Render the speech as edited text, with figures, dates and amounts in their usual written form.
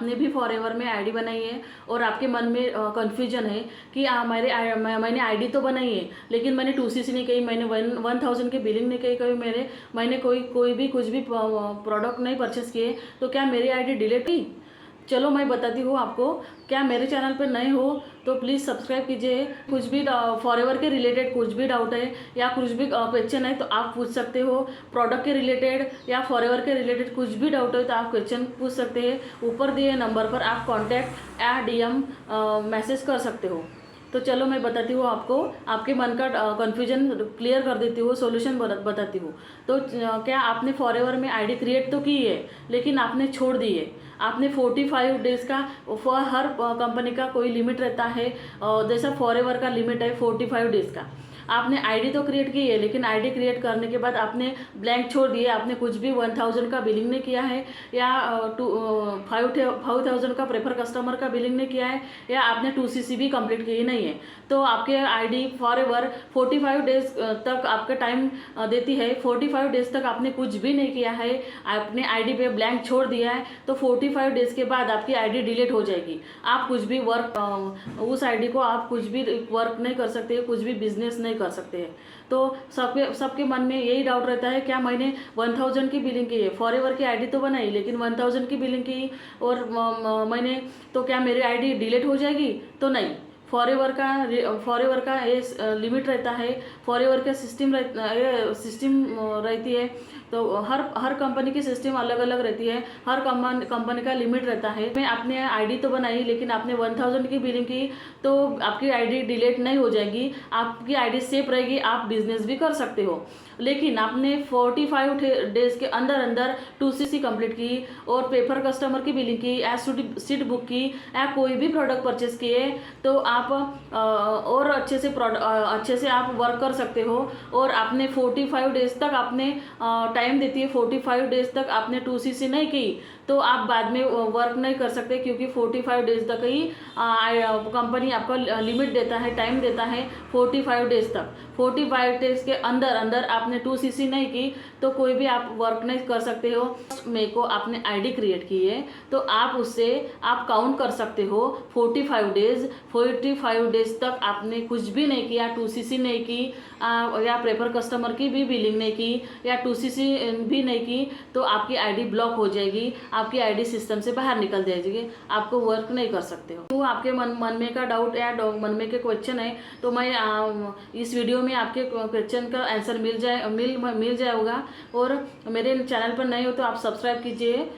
आपने भी फॉरएवर में आईडी बनाई है और आपके मन में कन्फ्यूजन है कि मैंने आईडी तो बनाई है लेकिन मैंने 2CC नहीं कही, मैंने 1000 की बिलिंग नहीं कही, मैंने कोई भी कुछ भी प्रोडक्ट नहीं परचेस किए, तो क्या मेरी आईडी डिलीट हुई? चलो मैं बताती हूँ आपको। क्या मेरे चैनल पर नए हो तो प्लीज़ सब्सक्राइब कीजिए। कुछ भी फॉरएवर के रिलेटेड कुछ भी डाउट है या कुछ भी क्वेश्चन है तो आप पूछ सकते हो। प्रोडक्ट के रिलेटेड या फॉरएवर के रिलेटेड कुछ भी डाउट है तो आप क्वेश्चन पूछ सकते हैं। ऊपर दिए नंबर पर आप कॉन्टैक्ट या DM मैसेज कर सकते हो। तो चलो मैं बताती हूँ आपको, आपके मन का कन्फ्यूजन क्लियर कर देती हूँ, सॉल्यूशन बताती हूँ। तो क्या आपने फॉरएवर में आईडी क्रिएट तो की है लेकिन आपने छोड़ दी है। आपने 45 डेज़ का, हर कंपनी का कोई लिमिट रहता है, जैसा फॉरएवर का लिमिट है 45 डेज़ का। आपने आईडी तो क्रिएट की है लेकिन आईडी क्रिएट करने के बाद आपने ब्लैंक छोड़ दिए, आपने कुछ भी 1000 का बिलिंग नहीं किया है या 5000 का प्रेफर कस्टमर का बिलिंग नहीं किया है या आपने 2CC भी कंप्लीट की नहीं है, तो आपके आईडी फॉरएवर 45 डेज तक आपका टाइम देती है। 45 डेज तक आपने कुछ भी नहीं किया है, आपने आईडी पे ब्लैंक छोड़ दिया है, तो 45 डेज के बाद आपकी आईडी डिलीट हो जाएगी। आप कुछ भी उस आईडी को आप कुछ भी वर्क नहीं कर सकते, कुछ भी बिजनेस नहीं कर सकते हैं। तो सबके मन में यही डाउट रहता है, क्या मैंने 1000 की बिलिंग की है, फॉरएवर की आईडी तो बनाई लेकिन 1000 की बिलिंग की और मैंने, तो क्या मेरी आईडी डिलीट हो जाएगी? तो नहीं। फॉरएवर का ये लिमिट रहता है, फॉरएवर का सिस्टम रहती है। तो हर कंपनी की सिस्टम अलग अलग रहती है, हर कंपनी का लिमिट रहता है। मैं आपने आईडी तो बनाई लेकिन आपने 1000 की बिलिंग की तो आपकी आईडी डिलीट नहीं हो जाएगी, आपकी आईडी सेफ रहेगी, आप बिजनेस भी कर सकते हो। लेकिन आपने 45 डेज के अंदर अंदर 2CC कंप्लीट की और पेपर कस्टमर की बिलिंग की या सीट बुक की या कोई भी प्रोडक्ट परचेस किए, तो आप और अच्छे से आप वर्क कर सकते हो। और आपने 45 डेज तक आपने टाइम देती है, 45 डेज तक आपने 2CC नहीं की तो आप बाद में वर्क नहीं कर सकते, क्योंकि 45 डेज तक ही कंपनी आपका लिमिट देता है, टाइम देता है 45 डेज तक। 45 डेज के अंदर अंदर आपने 2CC नहीं की तो कोई भी आप वर्क नहीं कर सकते हो। मेरे को आपने आईडी क्रिएट की है तो आप उससे आप काउंट कर सकते हो 45 डेज तक आपने कुछ भी नहीं किया, 2CC नहीं की या प्रेफर कस्टमर की भी बिलिंग नहीं की या 2CC भी नहीं की, तो आपकी आईडी ब्लॉक हो जाएगी, आपकी आईडी सिस्टम से बाहर निकल जाएगी, आपको वर्क नहीं कर सकते हो। तो आपके मन में का डाउट या मन में के क्वेश्चन है तो मैं इस वीडियो में आपके क्वेश्चन का आंसर मिल जाएगा। और मेरे चैनल पर नए हो तो आप सब्सक्राइब कीजिए।